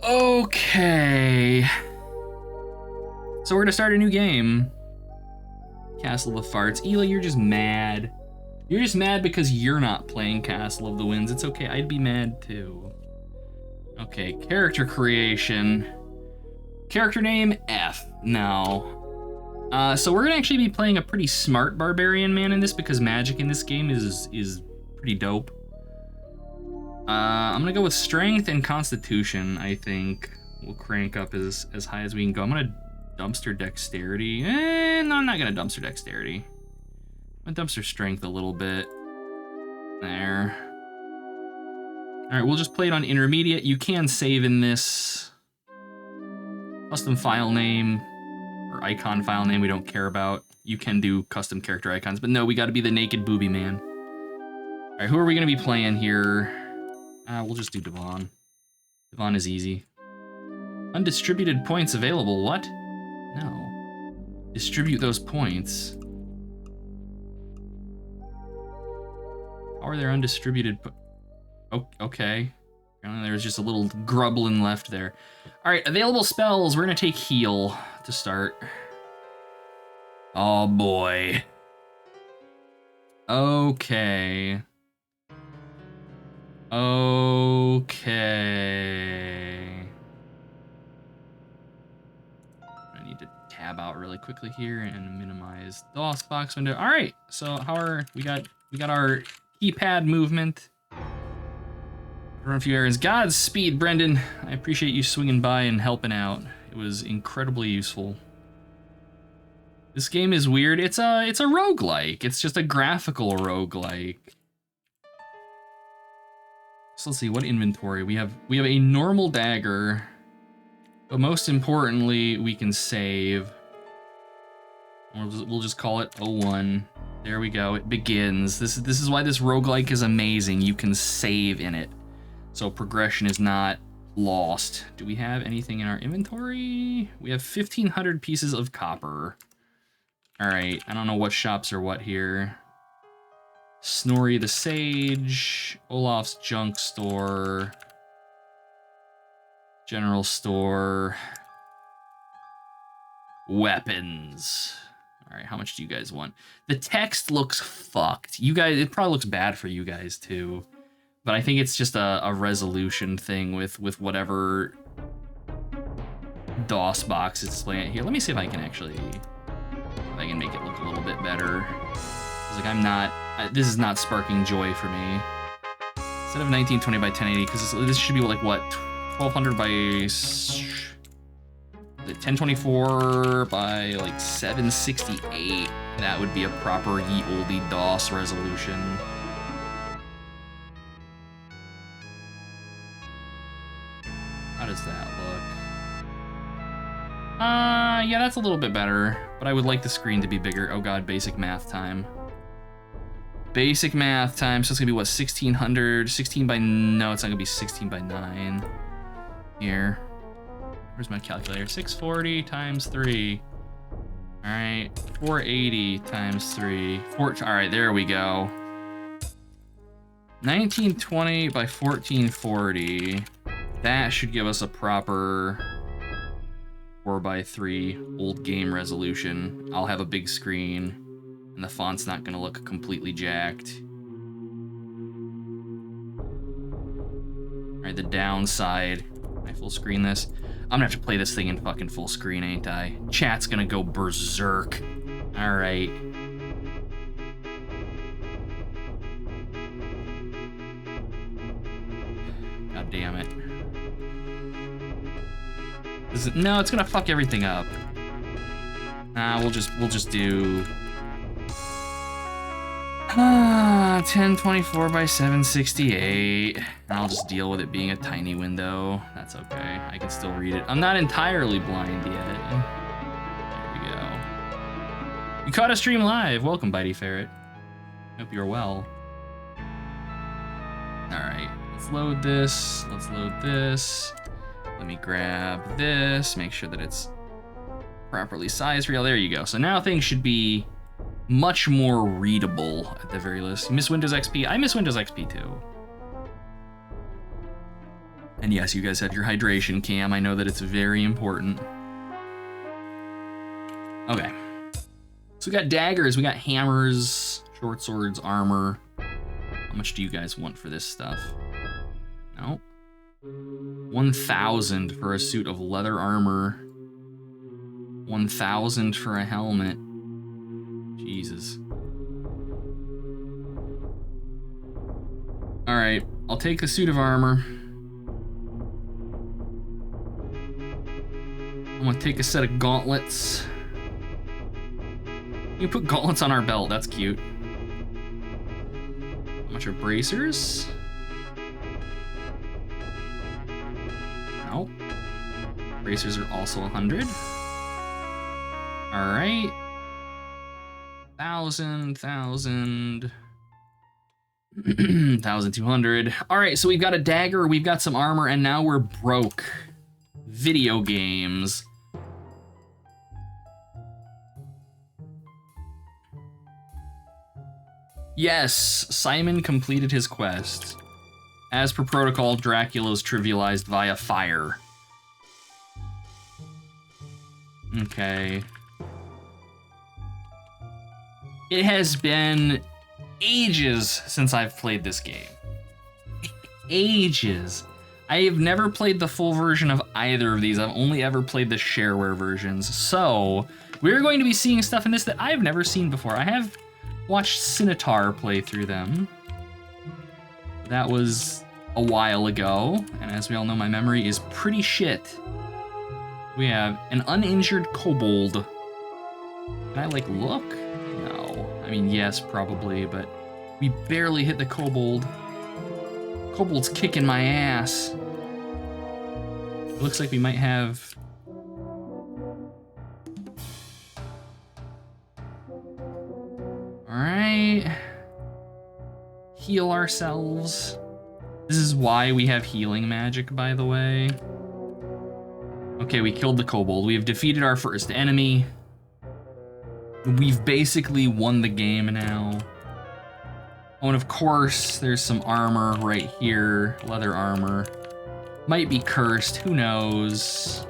Okay. So we're gonna start a new game. Castle of Farts. Ela, you're just mad. You're just mad because you're not playing Castle of the Winds. It's okay, I'd be mad too. Okay, character creation. Character name, F. No. So we're gonna actually be playing a pretty smart barbarian man in this because magic in this game is pretty dope. I'm gonna go with strength and constitution, I think. We'll crank up as high as we can go. I'm gonna dumpster dexterity. No, I'm not gonna dumpster dexterity. I'm gonna dumpster strength a little bit. There. All right, we'll just play it on intermediate. You can save in this. Custom file name or icon file name we don't care about. You can do custom character icons, but no, we gotta be the naked booby man. All right, who are we gonna be playing here? We'll just do Devon. Devon is easy. Undistributed points available, what? No. Distribute those points. How are there undistributed okay. There's just a little grublin left there. All right, available spells. We're gonna take heal to start. Oh boy. Okay. Okay. I need to tab out really quickly here and minimize DOS box window. All right, so we got our keypad movement. Run a few errands. Godspeed, Brendan. I appreciate you swinging by and helping out. It was incredibly useful. This game is weird. It's a roguelike. It's just a graphical roguelike. So let's see, what inventory? We have a normal dagger, but most importantly, we can save. We'll just call it 01. There we go. It begins. This is why this roguelike is amazing. You can save in it. So progression is not lost. Do we have anything in our inventory? We have 1,500 pieces of copper. All right, I don't know what shops are what here. Snorri the Sage, Olaf's Junk Store, General Store, weapons. All right, how much do you guys want? The text looks fucked. You guys, it probably looks bad for you guys too. But I think it's just a resolution thing with whatever DOS box it's displaying here. Let me see if I can make it look a little bit better. It's like this is not sparking joy for me. Instead of 1920 by 1080, because this should be like what, 1200 by 1024 by like 768. That would be a proper ye olde DOS resolution. How does that look? Yeah, that's a little bit better, but I would like the screen to be bigger. Oh god, basic math time. Basic math time, so it's gonna be what, 1600, 16 by, no, it's not gonna be 16 by 9. Here, where's my calculator? 640 times 3. All right, 480 times 3. All right, there we go. 1920 by 1440. That should give us a proper 4:3 old game resolution. I'll have a big screen, and the font's not gonna look completely jacked. All right, the downside. Can I full screen this? I'm gonna have to play this thing in fucking full screen, ain't I? Chat's gonna go berserk. All right. God damn it. No, it's gonna fuck everything up. Nah, we'll just do 1024 by 768. I'll just deal with it being a tiny window. That's okay. I can still read it. I'm not entirely blind yet. There we go. You caught a stream live. Welcome, Bitey Ferret. Hope you're well. All right, let's load this. Let's load this. Let me grab this, make sure that it's properly sized real. There you go. So now things should be much more readable at the very least. You miss Windows XP? I miss Windows XP too. And yes, you guys have your hydration cam. I know that it's very important. Okay. So we got daggers, we got hammers, short swords, armor. How much do you guys want for this stuff? No. 1,000 for a suit of leather armor. 1,000 for a helmet. Jesus. All right, I'll take the suit of armor. I'm gonna take a set of gauntlets. You put gauntlets on our belt, that's cute. How much are bracers? No. Bracers are also 100. All right. 1,000, 1,200. All right, so we've got a dagger, we've got some armor, and now we're broke. Video games. Yes, Simon completed his quest. As per protocol, Dracula's trivialized via fire. Okay. It has been ages since I've played this game. Ages. I have never played the full version of either of these. I've only ever played the shareware versions. So, we're going to be seeing stuff in this that I've never seen before. I have watched Cinotar play through them. That was a while ago, and as we all know, my memory is pretty shit. We have an uninjured kobold. Can I, like, look? No. I mean, yes, probably, but we barely hit the kobold. Kobold's kicking my ass. It looks like we might have... Alright. Heal ourselves. This is why we have healing magic, by the way. Okay, we killed the kobold. We have defeated our first enemy. We've basically won the game now. Oh, and of course, there's some armor right here. Leather armor. Might be cursed, who knows?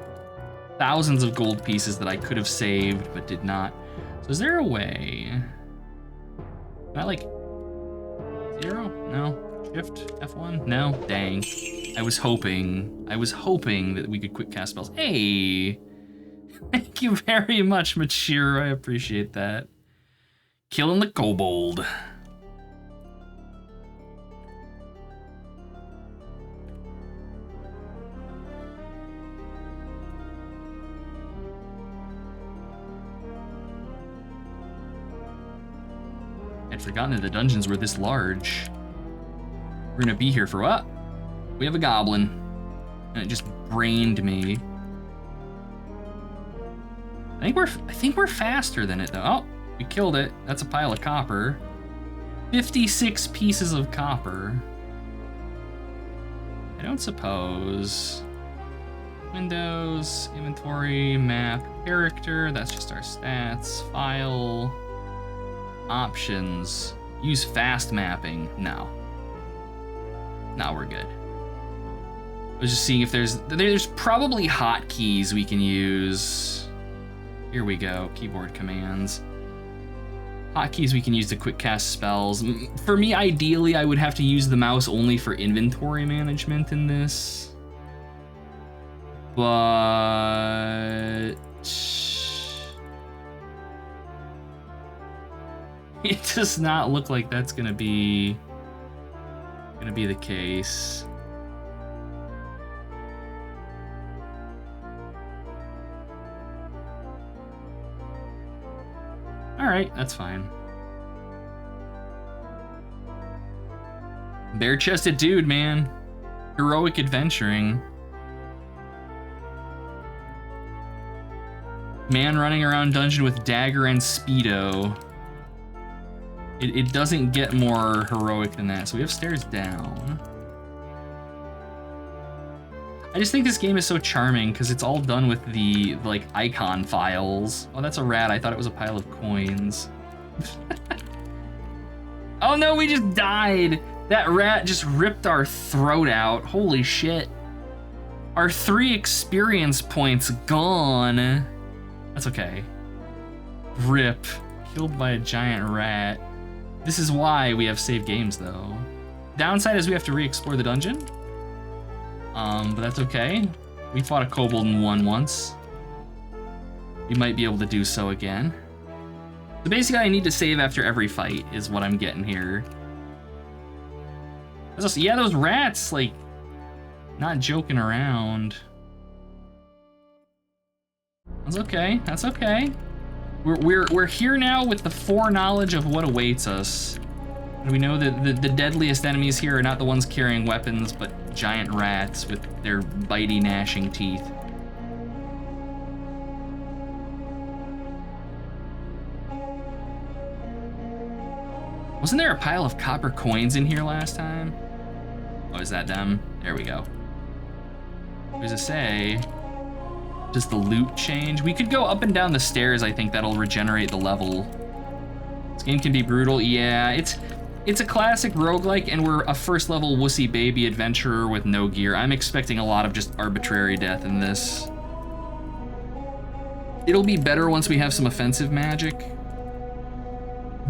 Thousands of gold pieces that I could have saved, but did not. So is there a way? Can I, like... 0? No. Shift? F1? No? Dang. I was hoping that we could quick cast spells. Hey! Thank you very much, Machiro. I appreciate that. Killing the kobold. I'd forgotten that the dungeons were this large. We're gonna be here for what? We have a goblin. And it just brained me. I think we're faster than it though. Oh, we killed it. That's a pile of copper. 56 pieces of copper. I don't suppose. Windows, inventory, map, character. That's just our stats. File. Options. Use fast mapping. No. No, we're good. I was just seeing if there's probably hotkeys we can use. Here we go, keyboard commands. Hotkeys we can use to quick cast spells. For me, ideally, I would have to use the mouse only for inventory management in this. But... it does not look like that's gonna be the case. All right, that's fine. Bare-chested dude, man. Heroic adventuring. Man running around dungeon with dagger and speedo. It doesn't get more heroic than that. So we have stairs down. I just think this game is so charming because it's all done with the like icon files. Oh, that's a rat. I thought it was a pile of coins. Oh no, we just died. That rat just ripped our throat out. Holy shit. Our 3 experience points gone. That's okay. Rip. Killed by a giant rat. This is why we have save games, though. Downside is we have to re-explore the dungeon. But that's okay. We fought a kobold and won once. We might be able to do so again. So basically, I need to save after every fight, is what I'm getting here. Yeah, those rats, like, not joking around. That's okay. That's okay. We're here now with the foreknowledge of what awaits us. And we know that the deadliest enemies here are not the ones carrying weapons, but giant rats with their bitey, gnashing teeth. Wasn't there a pile of copper coins in here last time? Oh, is that them? There we go. What does it say? Does the loot change? We could go up and down the stairs. I think that'll regenerate the level. This game can be brutal. Yeah, it's a classic roguelike, and we're a first level wussy baby adventurer with no gear. I'm expecting a lot of just arbitrary death in this. It'll be better once we have some offensive magic.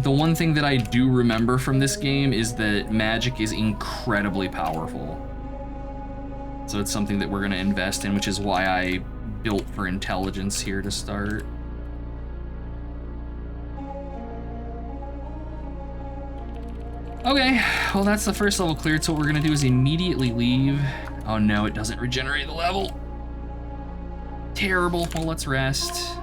The one thing that I do remember from this game is that magic is incredibly powerful. So it's something that we're gonna invest in, which is why I built for intelligence here to start. Okay, well that's the first level cleared, so what we're gonna do is immediately leave. Oh no, it doesn't regenerate the level. Terrible, well let's rest.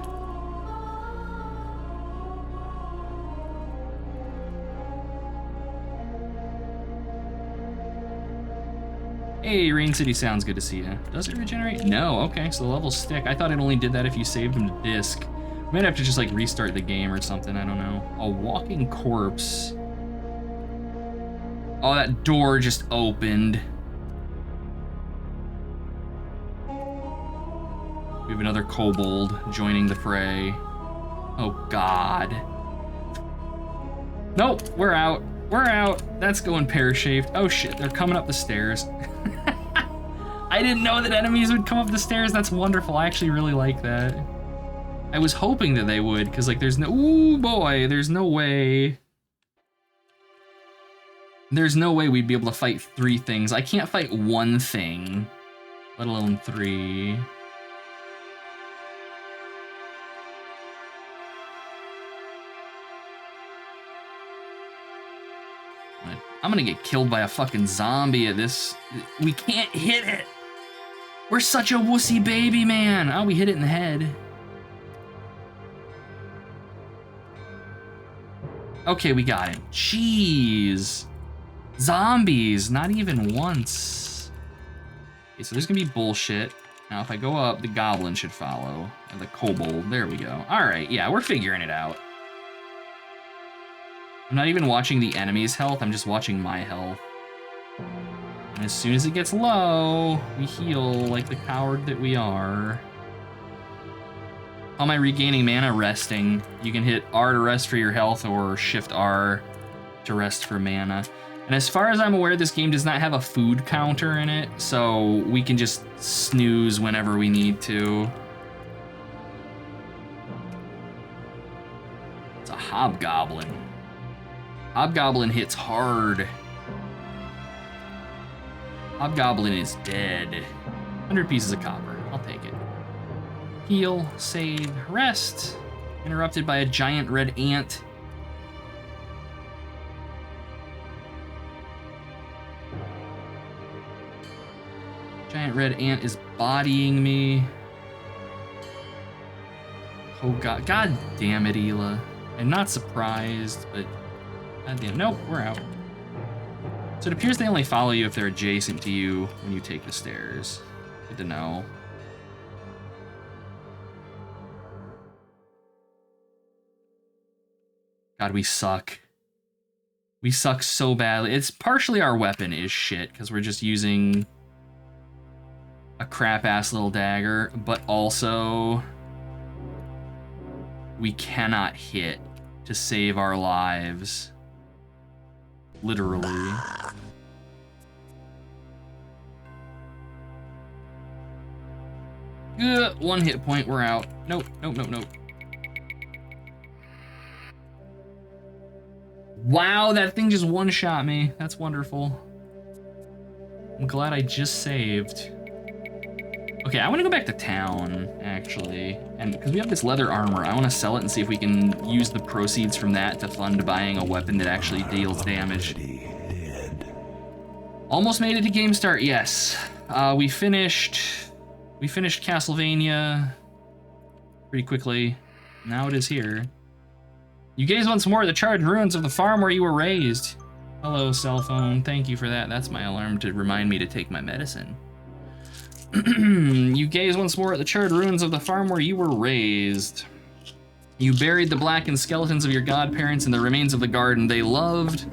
Hey, Rain City sounds good to see you. Does it regenerate? No, okay, so the levels stick. I thought it only did that if you saved them to disk. We might have to just like restart the game or something, I don't know. A walking corpse. Oh, that door just opened. We have another kobold joining the fray. Oh God. Nope, we're out. We're out. That's going pear-shaped. Oh shit, they're coming up the stairs. I didn't know that enemies would come up the stairs. That's wonderful. I actually really like that. I was hoping that they would, because like there's no, ooh boy, there's no way. There's no way we'd be able to fight 3 things. I can't fight 1 thing, let alone 3. I'm gonna get killed by a fucking zombie at this. We can't hit it. We're such a wussy baby, man. Oh, we hit it in the head. Okay, we got him. Jeez. Zombies, not even once. Okay, so there's gonna be bullshit. Now, if I go up, the goblin should follow. And the kobold, there we go. All right, yeah, we're figuring it out. I'm not even watching the enemy's health, I'm just watching my health. And as soon as it gets low, we heal like the coward that we are. How am I regaining mana? Resting. You can hit R to rest for your health or Shift R to rest for mana. And as far as I'm aware, this game does not have a food counter in it, so we can just snooze whenever we need to. It's a hobgoblin. Hobgoblin hits hard. Hobgoblin is dead. 100 pieces of copper. I'll take it. Heal, save, rest. Interrupted by a giant red ant. Giant red ant is bodying me. Oh god. God damn it, Ela. I'm not surprised, but god damn. Nope, we're out. So it appears they only follow you if they're adjacent to you when you take the stairs. Good to know. God, we suck. We suck so badly. It's partially our weapon is shit, because we're just using a crap-ass little dagger, but also we cannot hit to save our lives. Literally. One hit point, we're out. Nope, nope, nope, nope. Wow, that thing just one-shot me. That's wonderful. I'm glad I just saved. Okay, I want to go back to town, actually. And because we have this leather armor, I want to sell it and see if we can use the proceeds from that to fund buying a weapon that actually deals damage. Almost made it to game start, yes. We finished Castlevania pretty quickly. Now it is here. You gaze once more at the charred ruins of the farm where you were raised. Hello, cell phone. Thank you for that. That's my alarm to remind me to take my medicine. You gaze once more at the charred ruins of the farm where you were raised. You buried the blackened skeletons of your godparents in the remains of the garden they loved.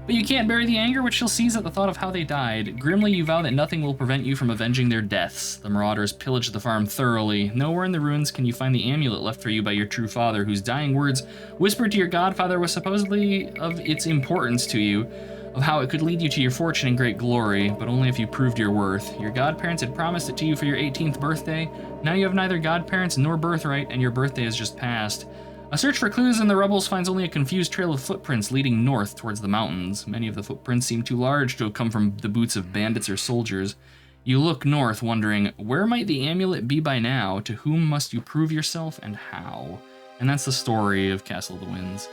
But you can't bury the anger which you'll seize at the thought of how they died. Grimly, you vow that nothing will prevent you from avenging their deaths. The marauders pillaged the farm thoroughly. Nowhere in the ruins can you find the amulet left for you by your true father, whose dying words, whispered to your godfather, was supposedly of its importance to you, of how it could lead you to your fortune and great glory, but only if you proved your worth. Your godparents had promised it to you for your 18th birthday. Now you have neither godparents nor birthright, and your birthday has just passed. A search for clues in the rubbles finds only a confused trail of footprints leading north towards the mountains. Many of the footprints seem too large to have come from the boots of bandits or soldiers. You look north, wondering, where might the amulet be by now? To whom must you prove yourself, and how? And that's the story of Castle of the Winds.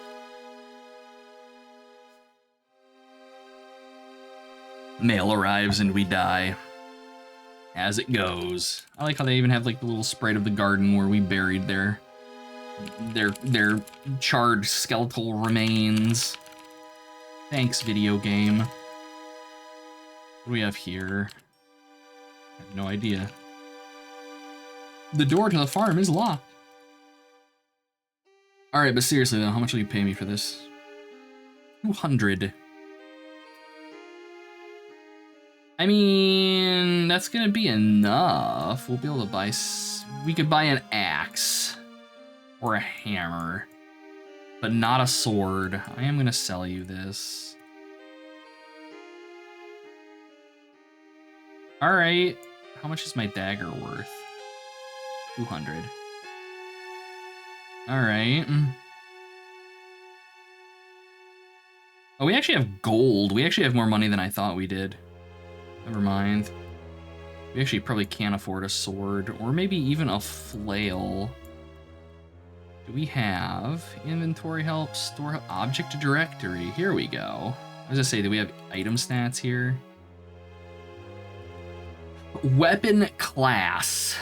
Mail arrives and we die. As it goes. I like how they even have like the little sprite of the garden where we buried their charred skeletal remains. Thanks, video game. What do we have here? I have no idea. The door to the farm is locked. Alright, but seriously though, how much will you pay me for this? 200. I mean, that's gonna be enough. We'll be able to buy... We could buy an axe. Or a hammer. But not a sword. I am gonna sell you this. Alright. How much is my dagger worth? 200. Alright. Oh, we actually have gold. We actually have more money than I thought we did. Never mind. We actually probably can't afford a sword, or maybe even a flail. Do we have inventory help, store help, object directory? Here we go. I was gonna say, do we have item stats here? Weapon class.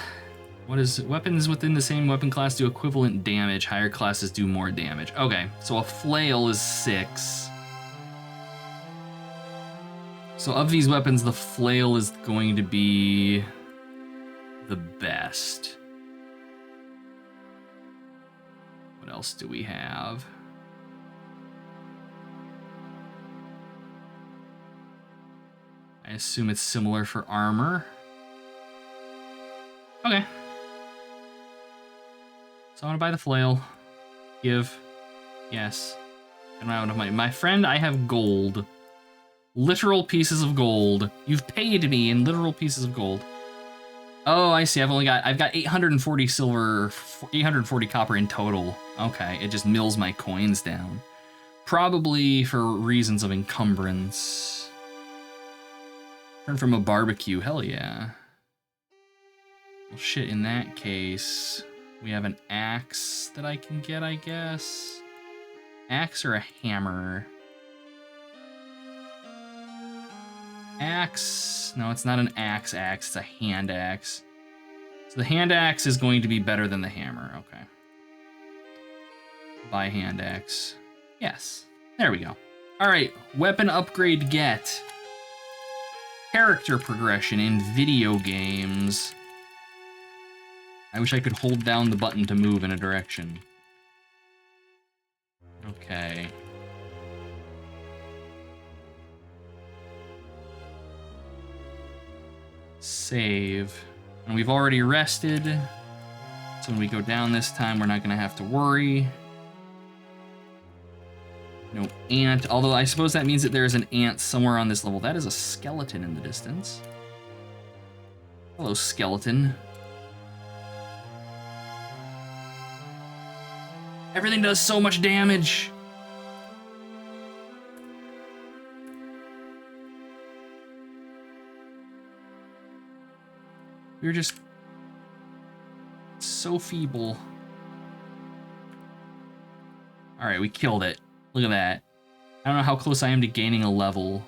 What is weapons within the same weapon class do equivalent damage? Higher classes do more damage. Okay, so a flail is 6. So of these weapons, the flail is going to be the best. What else do we have? I assume it's similar for armor. Okay. So I want to buy the flail. Give. Yes. And I have my friend, I have gold. Literal pieces of gold. You've paid me in literal pieces of gold. Oh, I see. I've got 840 silver, 840 copper in total. Okay, it just mills my coins down. Probably for reasons of encumbrance. Turn from a barbecue, hell yeah. Well, shit, in that case, we have an axe that I can get, I guess. Axe or a hammer? Axe. No, it's not an axe, it's a hand axe. So the hand axe is going to be better than the hammer. Okay. Buy hand axe. Yes. There we go. All right, weapon upgrade get. Character progression in video games. I wish I could hold down the button to move in a direction. Okay. Save. And we've already rested. So when we go down this time, we're not gonna have to worry. No ant, although I suppose that means that there is an ant somewhere on this level. That is a skeleton in the distance. Hello, skeleton. Everything does so much damage. We're just so feeble. All right, we killed it. Look at that. I don't know how close I am to gaining a level.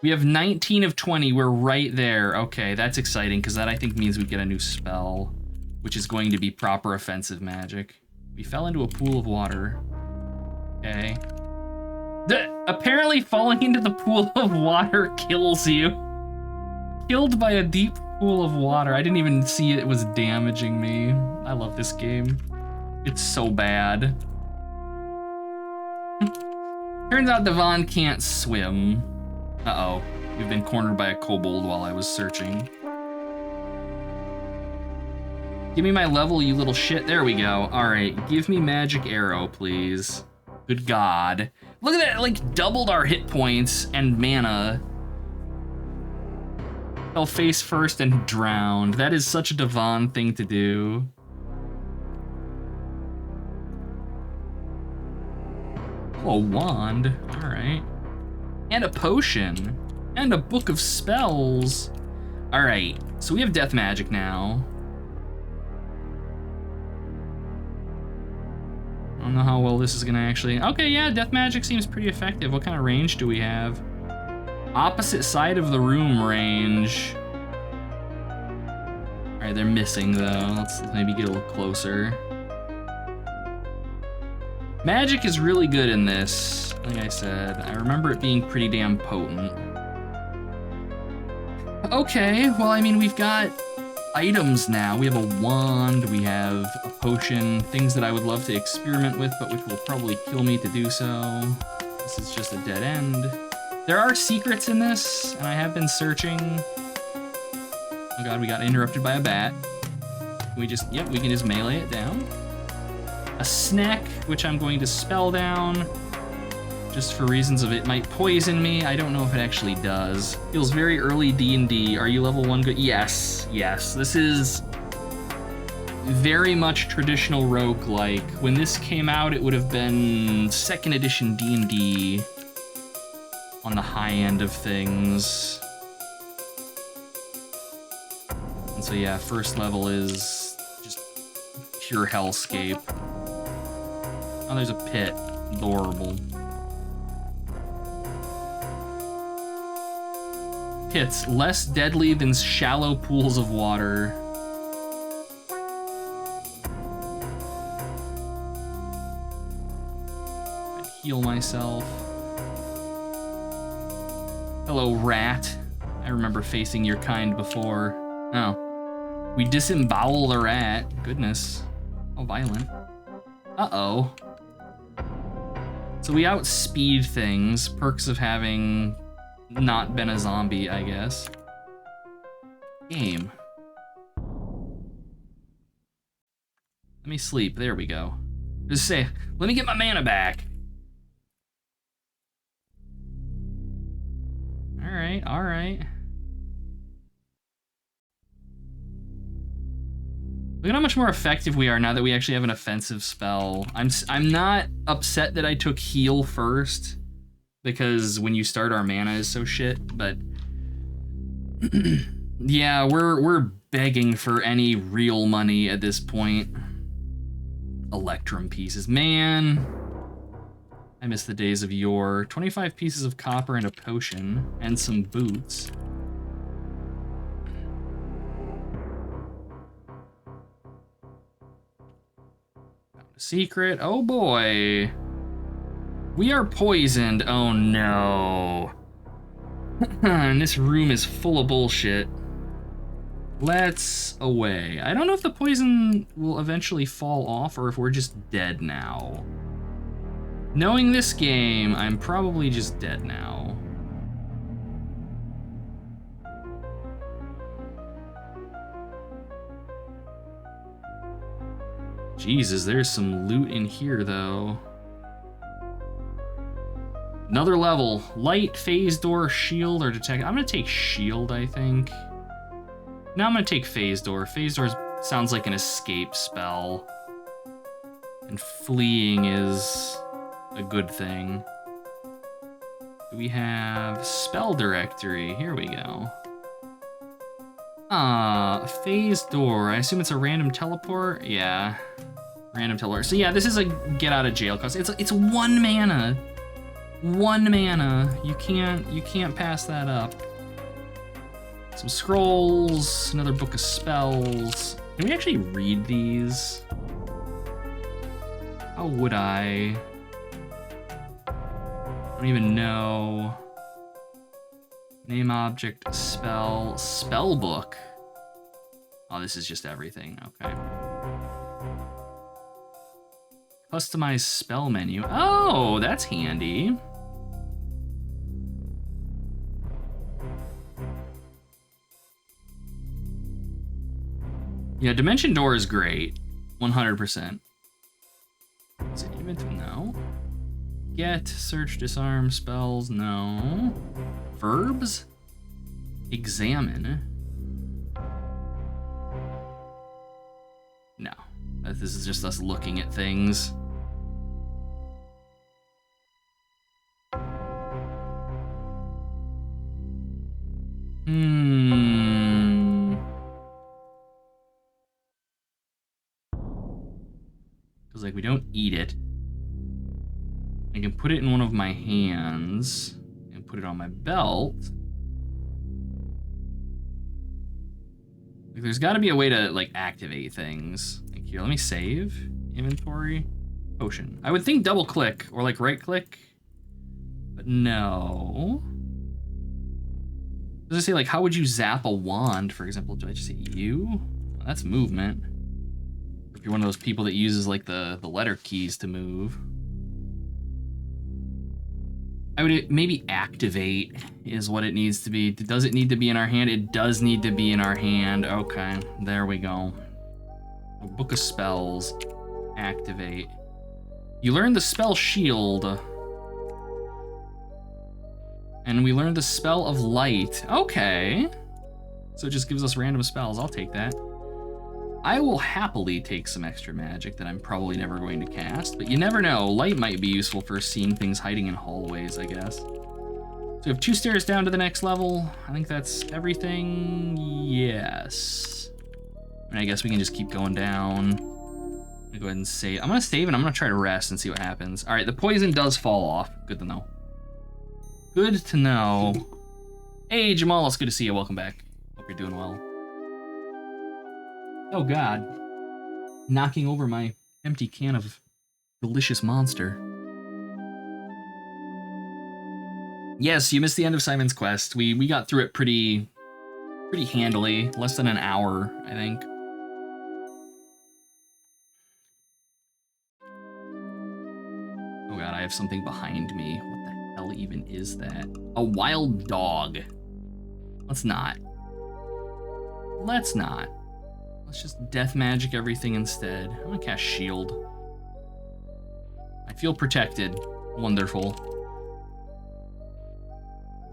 We have 19 of 20. We're right there. Okay, that's exciting because that I think means we get a new spell, which is going to be proper offensive magic. We fell into a pool of water. Okay. Apparently falling into the pool of water kills you. Killed by a deep pool of water. I didn't even see it was damaging me. I love this game. It's so bad. Turns out Devon can't swim. Uh-oh. We've been cornered by a kobold while I was searching. Give me my level, you little shit. There we go. All right, give me magic arrow, please. Good God. Look at that, it like doubled our hit points and mana. Fell face first and drowned. That is such a Devon thing to do. Oh, a wand, all right. And a potion, and a book of spells. All right, so we have death magic now. I don't know how well this is gonna actually, okay, yeah, death magic seems pretty effective. What kind of range do we have? Opposite side of the room range. All right, they're missing though. Let's maybe get a little closer. Magic is really good in this, like I said. I remember it being pretty damn potent. Okay, well, I mean, we've got items now. We have a wand, we have a potion, things that I would love to experiment with, but which will probably kill me to do so. This is just a dead end. There are secrets in this, and I have been searching. Oh God, we got interrupted by a bat. Can we just, yep, we can just melee it down. A snack, which I'm going to spell down, just for reasons of it might poison me. I don't know if it actually does. Feels very early D&D. Are you level 1 good? Yes, yes. This is very much traditional roguelike. When this came out, it would have been 2nd edition D&D on the high end of things. And so yeah, first level is just pure hellscape. Oh, there's a pit. Adorable. Pits, less deadly than shallow pools of water. I'd heal myself. Hello, rat. I remember facing your kind before. Oh. We disembowel the rat. Goodness. How violent. Uh-oh. So we outspeed things, perks of having not been a zombie, I guess. Game. Let me sleep, there we go. Just say, let me get my mana back. All right, all right. Look at how much more effective we are now that we actually have an offensive spell. I'm not upset that I took heal first, because when you start our mana is so shit, but yeah, we're begging for any real money at this point. Electrum pieces, man. I miss the days of yore. 25 pieces of copper and a potion, and some boots. Secret, oh boy. We are poisoned, oh no. And this room is full of bullshit. Let's away. I don't know if the poison will eventually fall off or if we're just dead now. Knowing this game, I'm probably just dead now. Jesus, there's some loot in here, though. Another level. Light, phase door, shield, or detect. I'm gonna take shield, I think. No, I'm gonna take phase door. Phase door sounds like an escape spell. And fleeing is a good thing. Do we have spell directory? Here we go. Phase door. I assume it's a random teleport? Yeah. Random teleport. So yeah, this is a get out of jail cost. It's 1 mana. 1 mana. You can't pass that up. Some scrolls, another book of spells. Can we actually read these? How would I? I don't even know. Name object, spell book. Oh, this is just everything, okay. Customize spell menu. Oh, that's handy. Yeah, Dimension Door is great. 100%. Is it inventory? No. Get, search, disarm, spells, no. Verbs? Examine. No. This is just us looking at things. Because, like, we don't eat it. I can put it in one of my hands and put it on my belt. Like, there's got to be a way to, like, activate things. Like, here, let me save. Inventory. Potion. I would think double click or, like, right click. But no. Does it say, like, how would you zap a wand, for example? Do I just say U? Well, that's movement. If you're one of those people that uses, like, the letter keys to move. I would maybe activate is what it needs to be. Does it need to be in our hand? It does need to be in our hand. Okay, there we go. A book of spells. Activate. You learn the spell shield. And we learned the spell of light. Okay. So it just gives us random spells. I'll take that. I will happily take some extra magic that I'm probably never going to cast, but you never know. Light might be useful for seeing things hiding in hallways, I guess. So we have 2 stairs down to the next level. I think that's everything. Yes. And I guess we can just keep going down. I'm gonna go ahead and save. I'm gonna save and I'm gonna try to rest and see what happens. All right, the poison does fall off. Good to know. Good to know. Hey, Jamal, it's good to see you. Welcome back. Hope you're doing well. Oh God, knocking over my empty can of delicious monster. Yes, you missed the end of Simon's Quest. We got through it pretty handily, less than an hour, I think. Oh God, I have something behind me. What the hell even is that? A wild dog. Let's not. Let's not. Let's just death magic everything instead. I'm gonna cast shield. I feel protected. Wonderful.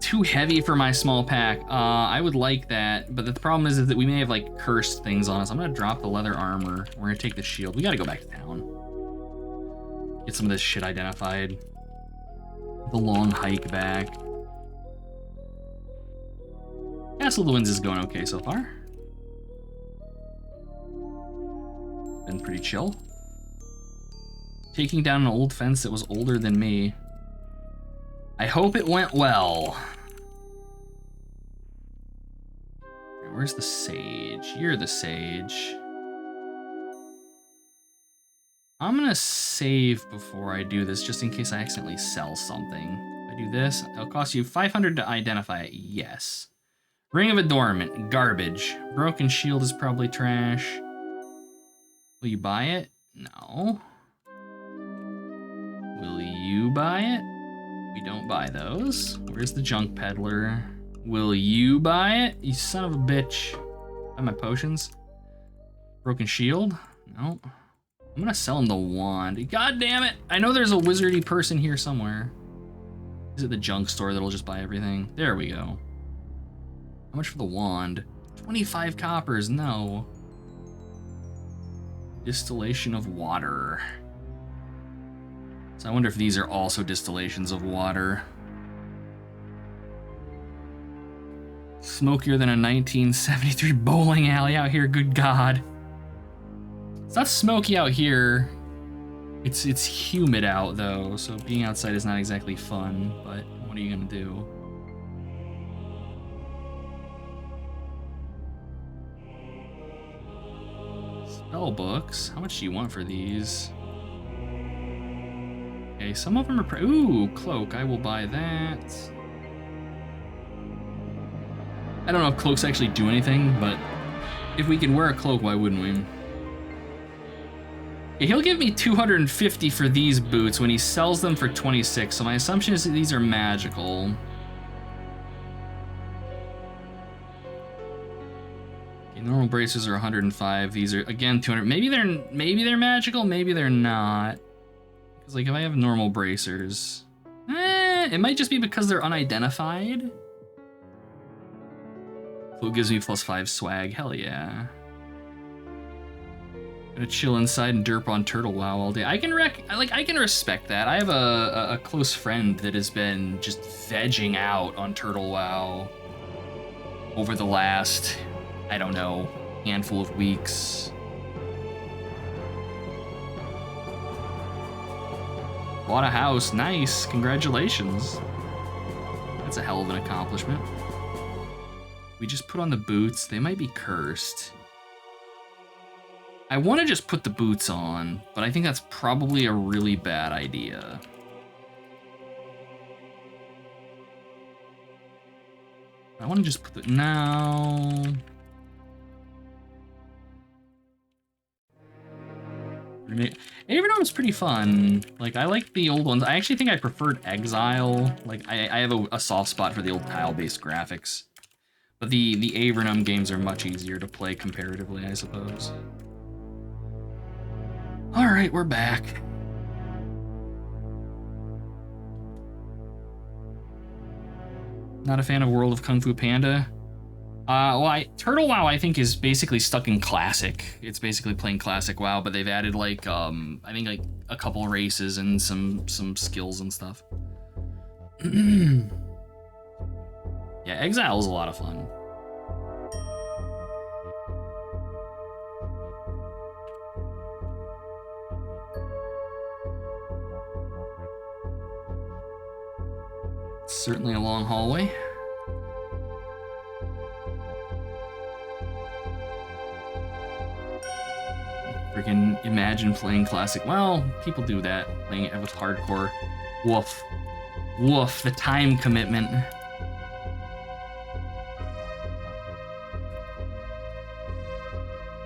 Too heavy for my small pack. I would like that, but the problem is that we may have like cursed things on us. I'm gonna drop the leather armor. We're gonna take the shield. We gotta go back to town. Get some of this shit identified. The long hike back. Castle of the Winds is going okay so far. Been pretty chill. Taking down an old fence that was older than me. I hope it went well. Where's the sage? You're the sage. I'm gonna save before I do this, just in case I accidentally sell something. If I do this, it'll cost you 500 to identify it. Yes. Ring of Adornment, garbage. Broken shield is probably trash. Will you buy it? No. Will you buy it? We don't buy those. Where's the junk peddler? Will you buy it? You son of a bitch. Buy my potions. Broken shield? No. I'm gonna sell him the wand. God damn it! I know there's a wizardy person here somewhere. Is it the junk store that'll just buy everything? There we go. How much for the wand? 25 coppers, no. Distillation of water. So I wonder if these are also distillations of water. Smokier than a 1973 bowling alley out here, good God. It's not smoky out here. It's humid out though, so being outside is not exactly fun, but what are you gonna do? Spell books, how much do you want for these? Okay, some of them are ooh, cloak, I will buy that. I don't know if cloaks actually do anything, but if we can wear a cloak, why wouldn't we? Yeah, he'll give me 250 for these boots when he sells them for 26, so my assumption is that these are magical. Okay, normal braces are 105. These are again 200. Maybe they're magical, maybe they're not. Because like if I have normal bracers, it might just be because they're unidentified. Who gives me +5 swag? Hell yeah. Gonna chill inside and derp on Turtle WoW all day. I can respect that. I have a close friend that has been just vegging out on Turtle WoW over the last, I don't know, handful of weeks. Bought a house, nice, congratulations. That's a hell of an accomplishment. We just put on the boots, they might be cursed. I want to just put the boots on, but I think that's probably a really bad idea. I want to just put the, no. Averdome is pretty fun. Like, I like the old ones. I actually think I preferred Exile. Like, I have a soft spot for the old tile-based graphics. But the Avernum games are much easier to play comparatively, I suppose. All right, we're back. Not a fan of World of Kung Fu Panda. Turtle WoW I think is basically stuck in Classic. It's basically playing Classic WoW, but they've added like I think like a couple races and some skills and stuff. Yeah, Exile is a lot of fun. Certainly a long hallway. Freaking imagine playing Classic. Well, people do that, playing it with hardcore. Woof. Woof, the time commitment.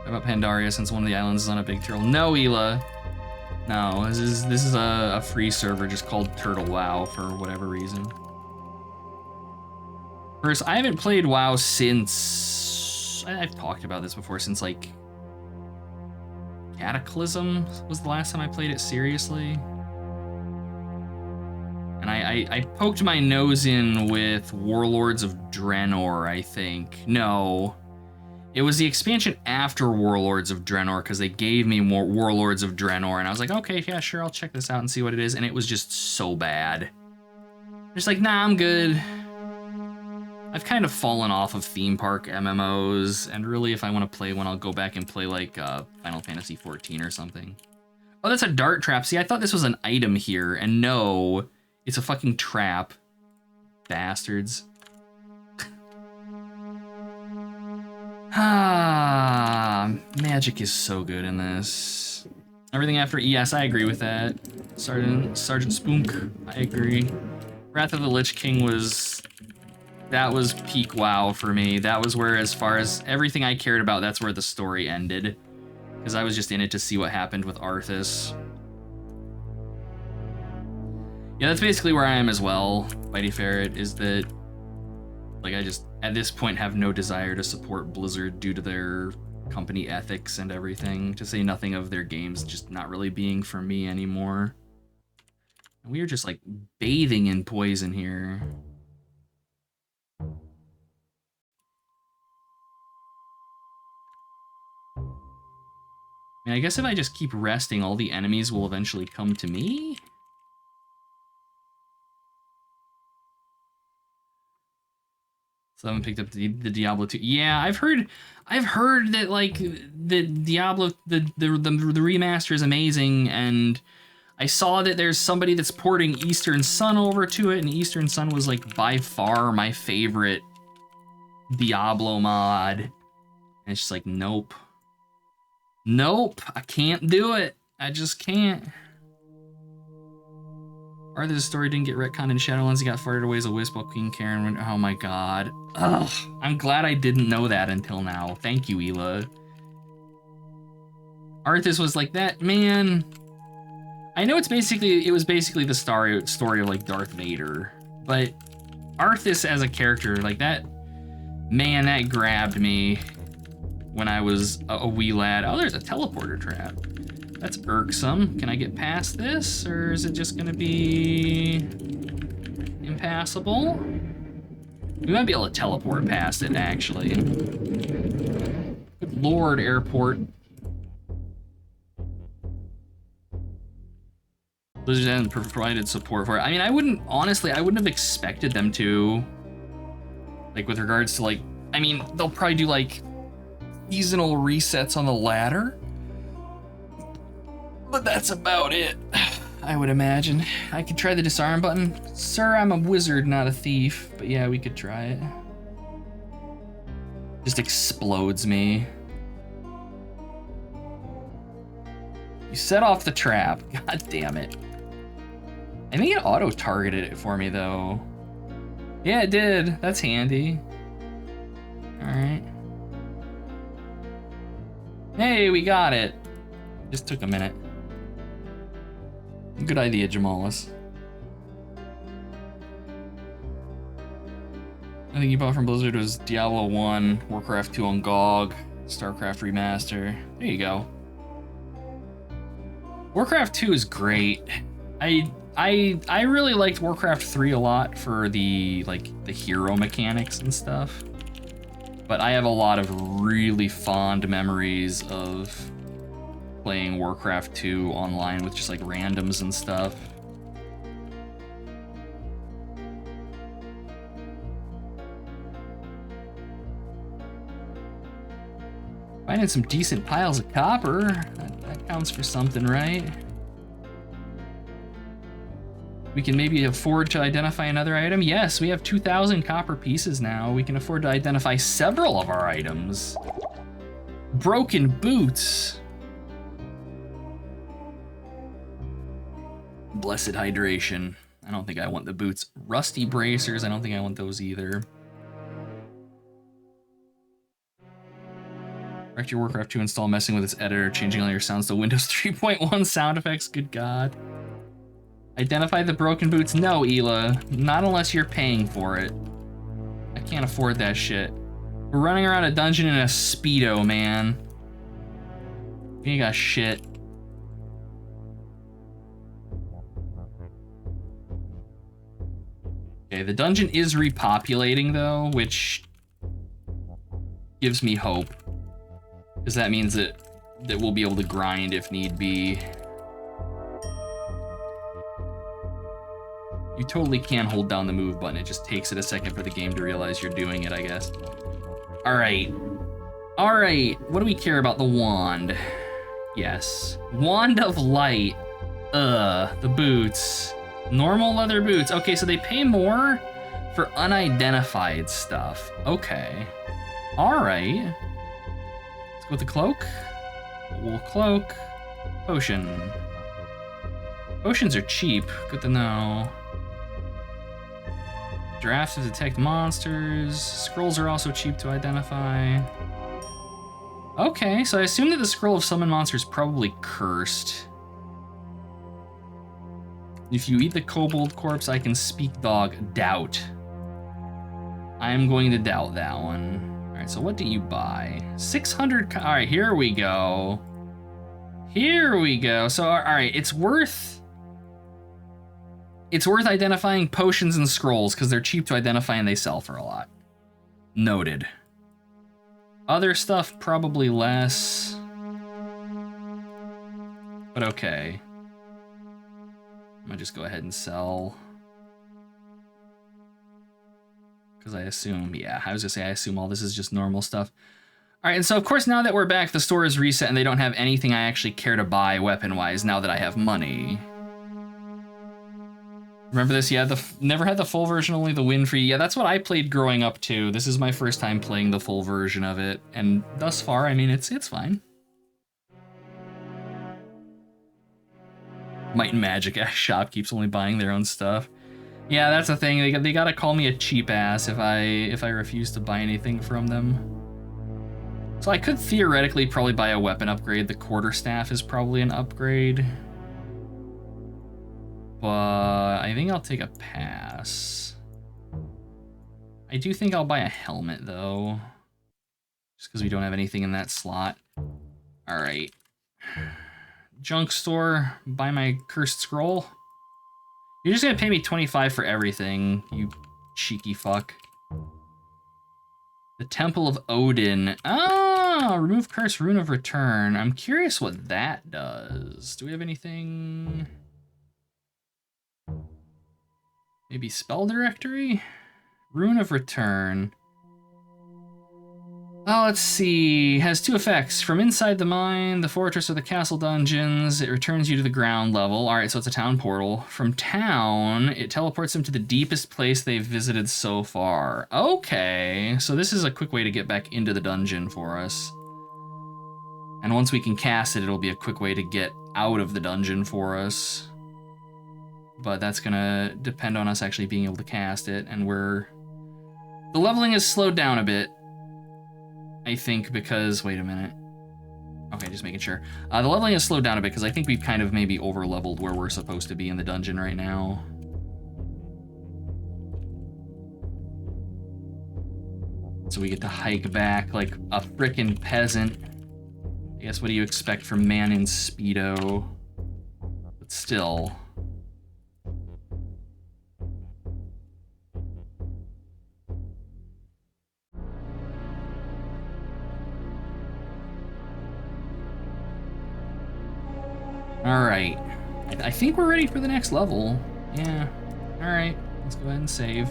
How about Pandaria, since one of the islands is on a big turtle? No, Ela. No, this is a free server just called Turtle WoW for whatever reason. First, I haven't played WoW since, I've talked about this before, since like Cataclysm was the last time I played it seriously. And I poked my nose in with Warlords of Draenor, I think. No, it was the expansion after Warlords of Draenor, because they gave me more Warlords of Draenor, and I was like, okay, yeah, sure, I'll check this out and see what it is, and it was just so bad. Just like, nah, I'm good. I've kind of fallen off of theme park MMOs, and really if I want to play one, I'll go back and play like Final Fantasy XIV or something. Oh, that's a dart trap. See, I thought this was an item here, and no, it's a fucking trap. Bastards. Magic is so good in this. Everything after ES, I agree with that. Sergeant Spook, I agree. Wrath of the Lich King that was peak WoW for me. That was where, as far as everything I cared about, that's where the story ended. Because I was just in it to see what happened with Arthas. Yeah, that's basically where I am as well, Mighty Ferret, is that, like, I just, at this point, have no desire to support Blizzard due to their company ethics and everything, to say nothing of their games just not really being for me anymore. And we are just, like, bathing in poison here. I mean, I guess if I just keep resting, all the enemies will eventually come to me? So I haven't picked up the Diablo 2. Yeah, I've heard that like the Diablo the remaster is amazing, and I saw that there's somebody that's porting Eastern Sun over to it, and Eastern Sun was like by far my favorite Diablo mod. And it's just like, nope. Nope, I can't do it. I just can't. Arthur's story didn't get retconned in Shadowlands. He got farted away as a wisp while Queen Karen went, oh my god. Ugh, I'm glad I didn't know that until now. Thank you, Hila. Arthas was like that, man. I know it was basically the story of like Darth Vader, but Arthas as a character, like that, man, that grabbed me when I was a wee lad. Oh, there's a teleporter trap. That's irksome. Can I get past this, or is it just gonna be impassable? We might be able to teleport past it, actually. Good lord, airport. Blizzard hasn't provided support for it. I mean, I wouldn't have expected them to. Like, with regards to, like, I mean, they'll probably do, like, seasonal resets on the ladder. But that's about it, I would imagine. I could try the disarm button. Sir, I'm a wizard, not a thief. But yeah, we could try it. Just explodes me. You set off the trap. God damn it. I think it auto-targeted it for me, though. Yeah, it did. That's handy. Alright. Hey, we got it. Just took a minute. Good idea, Jamalis. I think you bought from Blizzard was Diablo 1, Warcraft 2 on GOG, StarCraft Remaster. There you go. Warcraft 2 is great. I really liked Warcraft 3 a lot for the hero mechanics and stuff. But I have a lot of really fond memories of playing Warcraft 2 online with just like randoms and stuff. Finding some decent piles of copper. That counts for something, right? We can maybe afford to identify another item. Yes, we have 2,000 copper pieces now. We can afford to identify several of our items. Broken boots. Blessed hydration. I don't think I want the boots. Rusty bracers. I don't think I want those either. Correct your Warcraft 2 install messing with its editor, changing all your sounds to Windows 3.1 sound effects. Good God. Identify the broken boots. No, Hila. Not unless you're paying for it. I can't afford that shit. We're running around a dungeon in a Speedo, man. We ain't got shit. Okay, the dungeon is repopulating though, which gives me hope. Because that means that we'll be able to grind if need be. You totally can hold down the move button. It just takes it a second for the game to realize you're doing it, I guess. Alright. Alright, what do we care about? The wand. Yes. Wand of Light. The boots. Normal leather boots. Okay, so they pay more for unidentified stuff. Okay. Alright. Let's go with the cloak. Wool cloak. Potion. Potions are cheap. Good to know. Drafts to detect monsters. Scrolls are also cheap to identify. Okay, so I assume that the scroll of summon monsters is probably cursed. If you eat the kobold corpse, I can speak dog. Doubt. I am going to doubt that one. All right, so what do you buy? 600. All right, here we go. Here we go. So, all right, it's worth identifying potions and scrolls because they're cheap to identify and they sell for a lot. Noted. Other stuff, probably less. But okay. I'm gonna just go ahead and sell. Because I assume, yeah, I was gonna say I assume all this is just normal stuff. All right, and so of course now that we're back, the store is reset and they don't have anything I actually care to buy weapon-wise now that I have money. Remember this? Yeah, never had the full version, only the win free. Yeah, that's what I played growing up too. This is my first time playing the full version of it, and thus far, I mean, it's fine. Might and Magic shopkeeps only buying their own stuff. Yeah, that's the thing. They gotta call me a cheap ass if I refuse to buy anything from them. So I could theoretically probably buy a weapon upgrade. The quarterstaff is probably an upgrade. But I think I'll take a pass. I do think I'll buy a helmet though. Just because we don't have anything in that slot. Alright. Junk store, buy my cursed scroll. You're just gonna pay me 25 for everything, you cheeky fuck. The Temple of Odin. Ah, remove curse, rune of return. I'm curious what that does. Do we have anything? Maybe spell directory? Rune of return. Oh, let's see. Has 2 effects. From inside the mine, the fortress, or the castle dungeons, it returns you to the ground level. All right, so it's a town portal. From town, it teleports them to the deepest place they've visited so far. Okay, so this is a quick way to get back into the dungeon for us. And once we can cast it, it'll be a quick way to get out of the dungeon for us. But that's gonna depend on us actually being able to cast it, and the leveling is slowed down a bit. I think because, wait a minute. Okay, just making sure. The leveling has slowed down a bit because I think we've kind of maybe over-leveled where we're supposed to be in the dungeon right now. So we get to hike back like a frickin' peasant. I guess what do you expect from man in Speedo? But still. All right, I think we're ready for the next level. Yeah, all right, let's go ahead and save.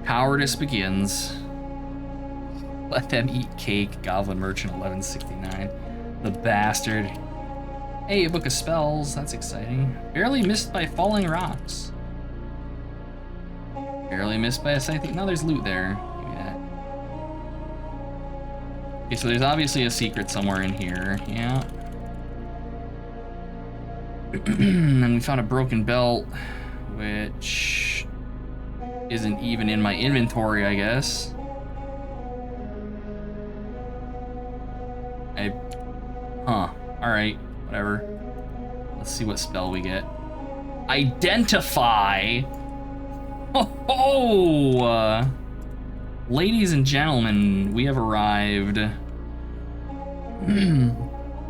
Cowardice begins. Let them eat cake, Goblin Merchant 1169. The bastard. Hey, a book of spells, that's exciting. Barely missed by falling rocks. Barely missed by a scythe. No, there's loot there. Give me that. Okay, so there's obviously a secret somewhere in here, yeah. And we found a broken belt, which isn't even in my inventory, I guess. Alright, whatever. Let's see what spell we get. Identify! Oh! Ladies and gentlemen, we have arrived.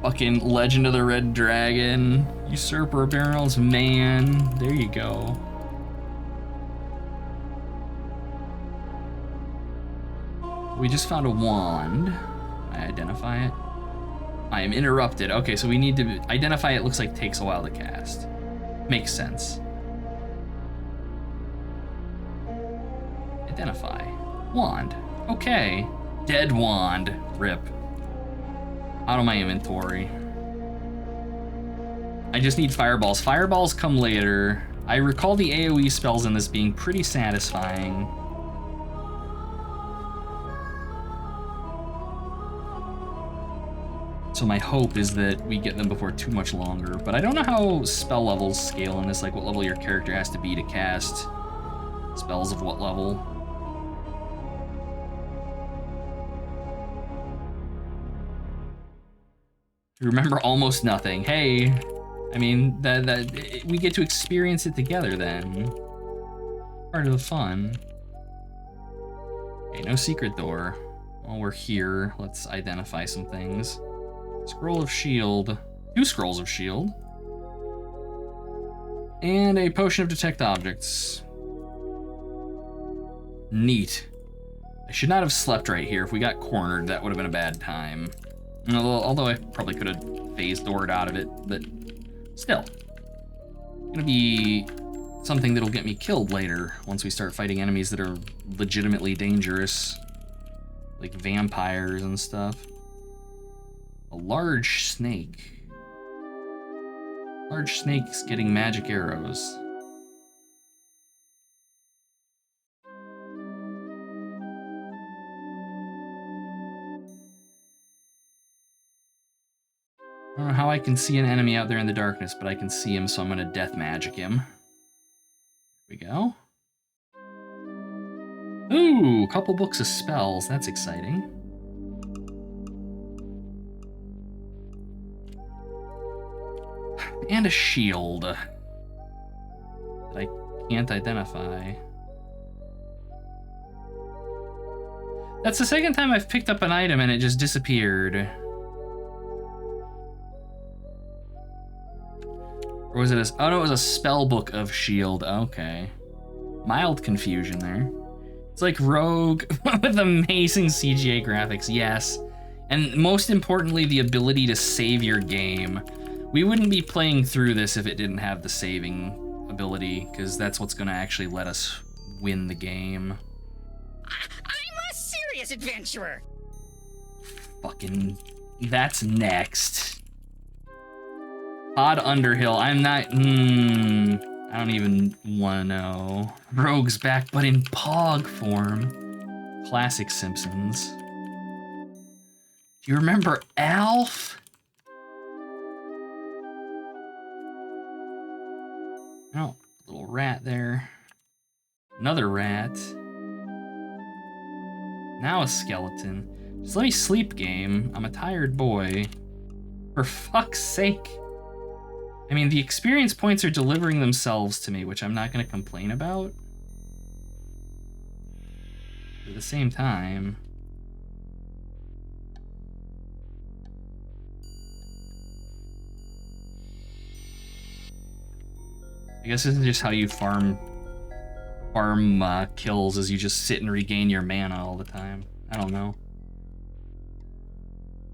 Fucking Legend of the Red Dragon, Usurper Barrels, man. There you go. We just found a wand. I identify it. I am interrupted. Okay, so we need to identify it. Looks like takes a while to cast. Makes sense. Identify. Wand. Okay. Dead wand. Rip. Out of my inventory. I just need fireballs. Fireballs come later. I recall the AoE spells in this being pretty satisfying. So my hope is that we get them before too much longer. But I don't know how spell levels scale in this, like what level your character has to be to cast spells of what level. Remember almost nothing. Hey, I mean, that we get to experience it together then. Part of the fun. Okay, no secret door. While we're here, let's identify some things. Scroll of Shield. 2 scrolls of Shield. And a potion of detect objects. Neat. I should not have slept right here. If we got cornered, that would have been a bad time. Although I probably could have phase doored out of it, but still. Gonna be something that'll get me killed later once we start fighting enemies that are legitimately dangerous, like vampires and stuff. A large snake. Large snakes getting magic arrows. I don't know how I can see an enemy out there in the darkness, but I can see him, so I'm gonna death magic him. Here we go. Ooh, a couple books of spells. That's exciting. And a shield that I can't identify. That's the second time I've picked up an item and it just disappeared. Or was it a... Oh no, it was a spell book of shield. Okay. Mild confusion there. It's like Rogue with amazing CGI graphics, yes. And most importantly, the ability to save your game. We wouldn't be playing through this if it didn't have the saving ability, because that's what's going to actually let us win the game. I'm a serious adventurer. Fucking... That's next. Odd Underhill. I'm not... I don't even want to know. Rogue's back, but in Pog form. Classic Simpsons. Do you remember Alf? Oh, little rat there. Another rat. Now a skeleton. Just let me sleep, game. I'm a tired boy. For fuck's sake. I mean, the experience points are delivering themselves to me, which I'm not going to complain about. But at the same time... I guess this is just how you farm kills, is you just sit and regain your mana all the time. I don't know.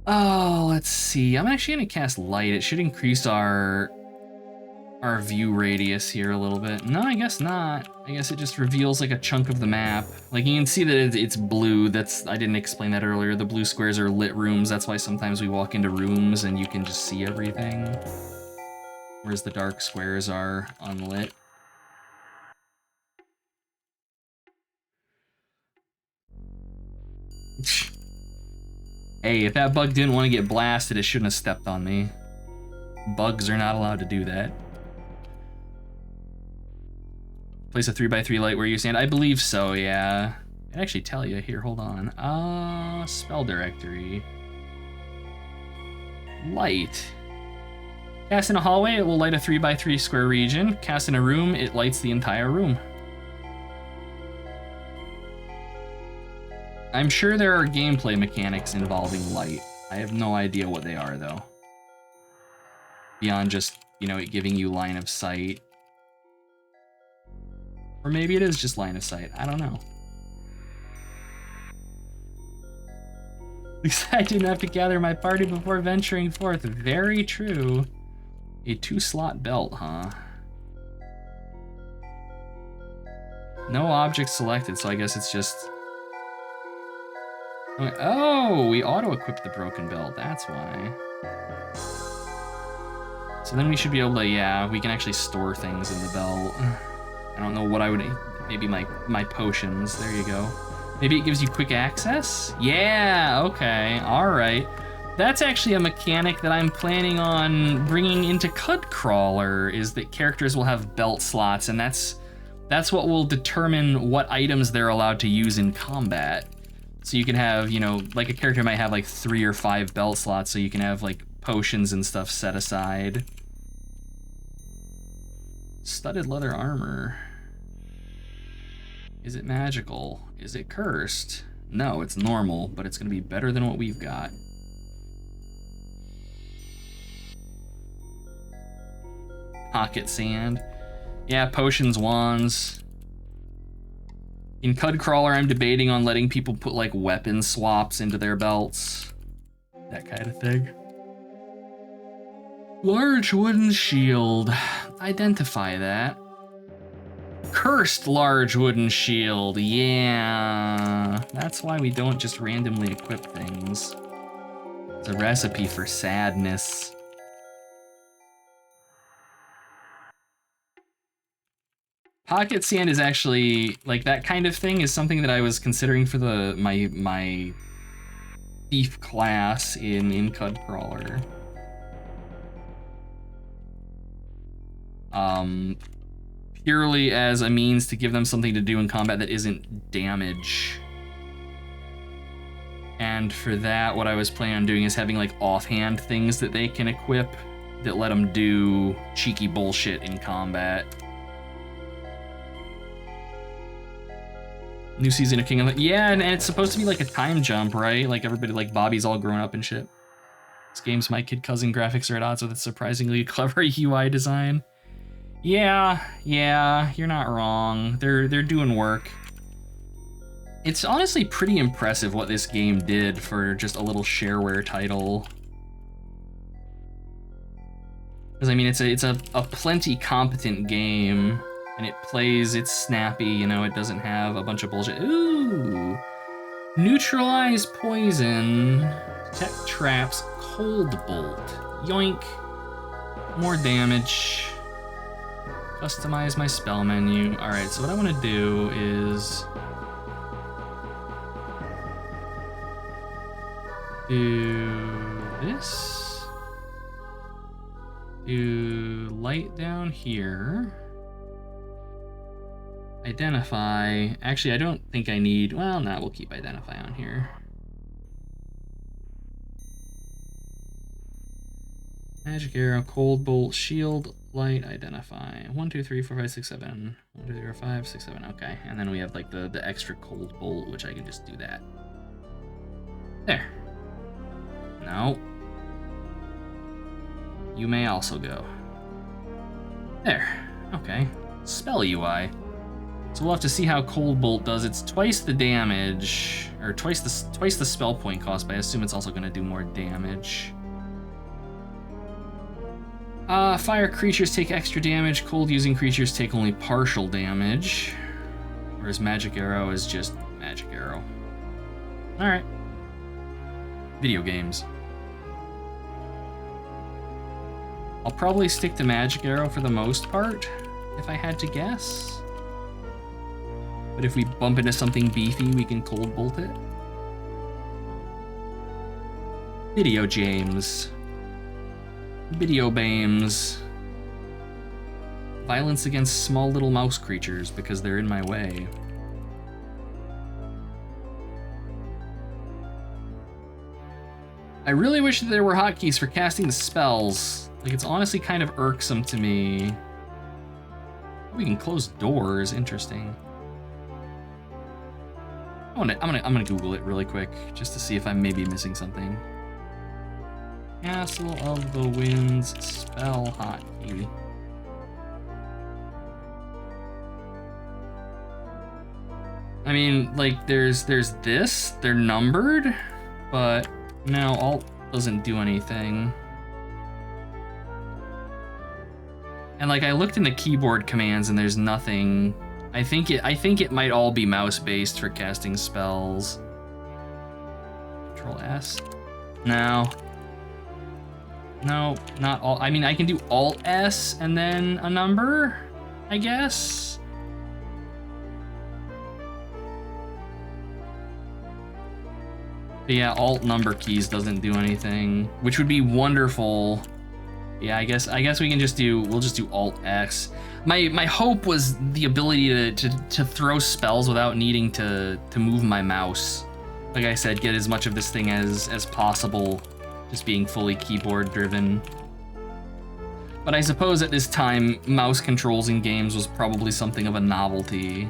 Oh, let's see. I'm actually going to cast Light. It should increase our view radius here a little bit. No, I guess not. I guess it just reveals like a chunk of the map. Like you can see that it's blue. I didn't explain that earlier. The blue squares are lit rooms. That's why sometimes we walk into rooms and you can just see everything. Whereas the dark squares are unlit. Hey, if that bug didn't want to get blasted, it shouldn't have stepped on me. Bugs are not allowed to do that. Place a 3x3 light where you stand. I believe so, yeah. I can actually tell you. Here, hold on. Spell directory. Light. Cast in a hallway, it will light a 3x3 square region. Cast in a room, it lights the entire room. I'm sure there are gameplay mechanics involving light. I have no idea what they are, though. Beyond just, you know, it giving you line of sight. Or maybe it is just line of sight. I don't know. At least I didn't have to gather my party before venturing forth. Very true. A 2-slot belt, huh? No object selected, so I guess it's just... Oh, we auto-equip the broken belt. That's why. So then we should be able to, yeah, we can actually store things in the belt. I don't know what I would... Maybe my potions. There you go. Maybe it gives you quick access? Yeah, okay, alright. That's actually a mechanic that I'm planning on bringing into Cud Crawler, is that characters will have belt slots, and that's what will determine what items they're allowed to use in combat. So you can have, you know, like a character might have like 3 or 5 belt slots, so you can have like potions and stuff set aside. Studded leather armor. Is it magical? Is it cursed? No, it's normal, but it's gonna be better than what we've got. Pocket sand. Yeah, potions, wands. In Cud Crawler, I'm debating on letting people put like weapon swaps into their belts. That kind of thing. Large wooden shield. Identify that. Cursed large wooden shield. Yeah. That's why we don't just randomly equip things. It's a recipe for sadness. Pocket sand is actually, like, that kind of thing is something that I was considering for my thief class in Cud Crawler. Purely as a means to give them something to do in combat that isn't damage. And for that, what I was planning on doing is having like offhand things that they can equip that let them do cheeky bullshit in combat. New season of King of... Yeah, and it's supposed to be like a time jump, right? Like everybody, like Bobby's all grown up and shit. This game's my kid cousin graphics are at odds with its surprisingly clever UI design. Yeah, you're not wrong. They're doing work. It's honestly pretty impressive what this game did for just a little shareware title. Because I mean, it's a plenty competent game, and it plays, it's snappy, you know, it doesn't have a bunch of bullshit. Ooh, neutralize poison, detect traps, cold bolt, yoink, more damage. Customize my spell menu. All right, so what I want to do is do this. Do light down here. Identify. Actually, I don't think I need, well, no, we'll keep identify on here. Magic arrow, cold bolt, shield, light, identify. 1, 2, 3, 4, 5, 6, 7. 1, 2, 3, 4, 5, 6, 7. Okay, and then we have like the extra cold bolt, which I can just do that. There. No. You may also go. There. Okay. Spell UI. So we'll have to see how cold bolt does. It's twice the damage, or twice the spell point cost, but I assume it's also going to do more damage. Fire creatures take extra damage, cold using creatures take only partial damage, whereas magic arrow is just magic arrow. Alright. Video games. I'll probably stick to magic arrow for the most part, if I had to guess. But if we bump into something beefy, we can cold bolt it. Video games. Video games. Violence against small little mouse creatures because they're in my way. I really wish that there were hotkeys for casting the spells. Like, it's honestly kind of irksome to me. We can close doors. Interesting. I'm gonna Google it really quick just to see if I'm maybe missing something. Castle of the Winds spell hotkey. I mean, like, there's this. They're numbered, but no, Alt doesn't do anything. And like, I looked in the keyboard commands and there's nothing. I think it might all be mouse-based for casting spells. Control S. No. No, not all. I mean, I can do Alt S and then a number, I guess. But yeah, Alt number keys doesn't do anything, which would be wonderful. Yeah, I guess we can we'll just do Alt X. My hope was the ability to throw spells without needing to move my mouse. Like I said, get as much of this thing as possible, just being fully keyboard driven. But I suppose at this time, mouse controls in games was probably something of a novelty.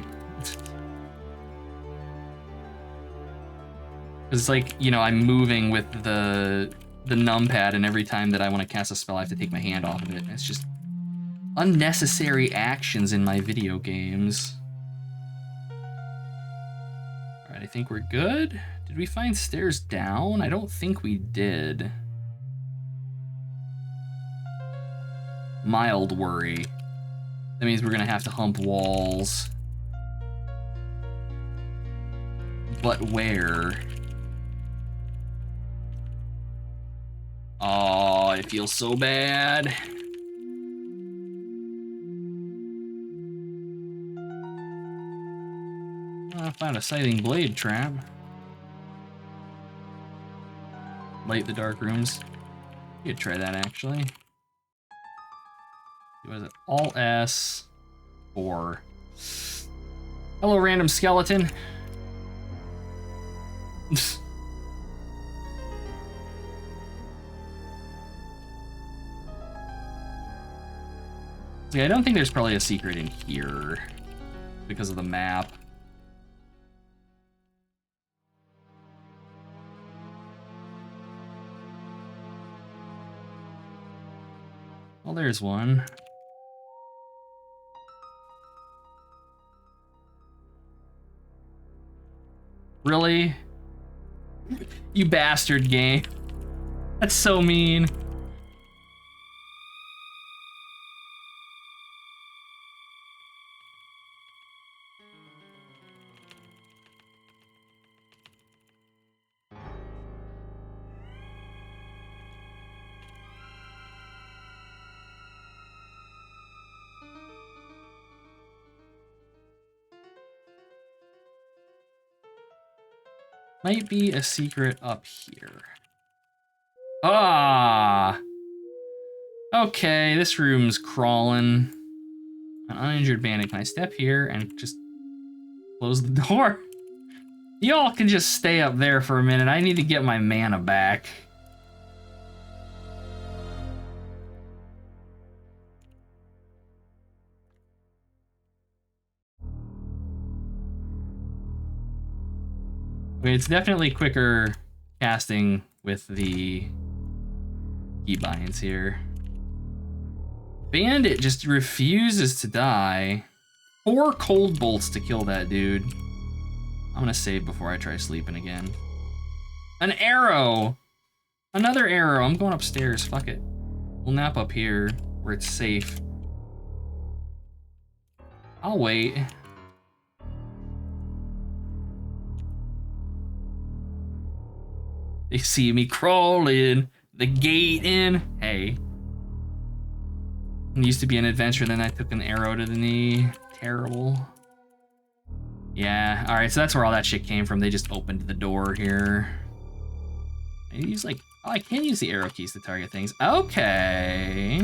It's like, you know, I'm moving with the numpad, and every time that I want to cast a spell, I have to take my hand off of it. It's just unnecessary actions in my video games. All right, I think we're good. Did we find stairs down? I don't think we did. Mild worry. That means we're gonna have to hump walls. But where? Oh, I feel so bad. Oh, I found a sighting blade trap. Light the dark rooms. You could try that actually. What is it? Alt S 4. Hello, random skeleton. Yeah, I don't think there's probably a secret in here because of the map. Well, there's one. Really? You bastard game. That's so mean. Might be a secret up here. Ah! Okay, this room's crawling. An uninjured bandit. Can I step here and just close the door? Y'all can just stay up there for a minute. I need to get my mana back. I mean, it's definitely quicker casting with the keybinds here. Bandit just refuses to die. 4 cold bolts to kill that dude. I'm gonna save before I try sleeping again. An arrow! Another arrow. I'm going upstairs. Fuck it. We'll nap up here where it's safe. I'll wait. They see me crawling, the gate in. Hey. It used to be an adventure, then I took an arrow to the knee. Terrible. Yeah, alright, so that's where all that shit came from. They just opened the door here. I use like, oh, I can use the arrow keys to target things. Okay.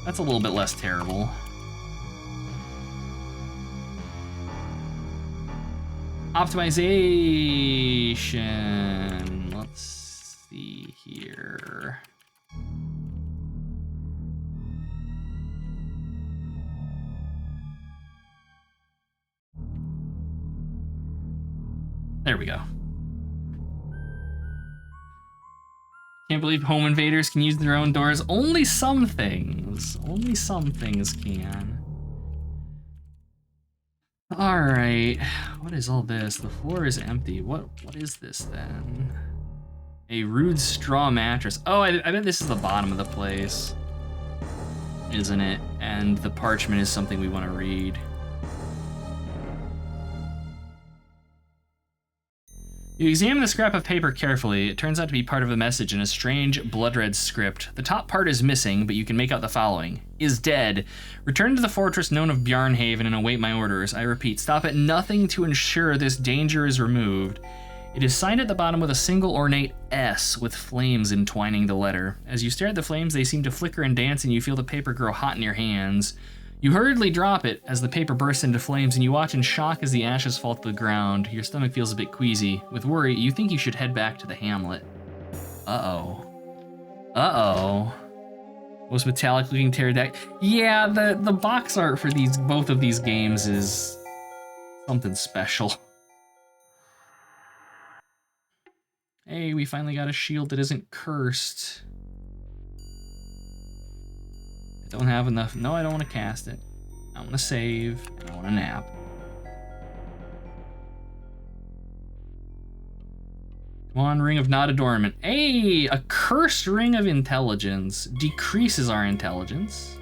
That's a little bit less terrible. Optimization. Let's see here. There we go. Can't believe home invaders can use their own doors. Only some things. Only some things can. All right, what is all this? The floor is empty. What is this then? A rude straw mattress. Oh, I bet this is the bottom of the place, isn't it? And the parchment is something we want to read. You examine the scrap of paper carefully. It turns out to be part of a message in a strange blood-red script. The top part is missing, but you can make out the following. Is dead. Return to the fortress known of Bjarnhaven and await my orders. I repeat, stop at nothing to ensure this danger is removed. It is signed at the bottom with a single ornate S with flames entwining the letter. As you stare at the flames, they seem to flicker and dance, and you feel the paper grow hot in your hands. You hurriedly drop it as the paper bursts into flames, and you watch in shock as the ashes fall to the ground. Your stomach feels a bit queasy. With worry, you think you should head back to the hamlet. Uh-oh. Uh-oh. Most metallic-looking pterodactyl. Yeah, the box art for both of these games is something special. Hey, we finally got a shield that isn't cursed. I don't have enough. No, I don't want to cast it. I want to save, and I want to nap. Come on, Ring of Not Adornment. Hey, a cursed Ring of Intelligence. Decreases our intelligence.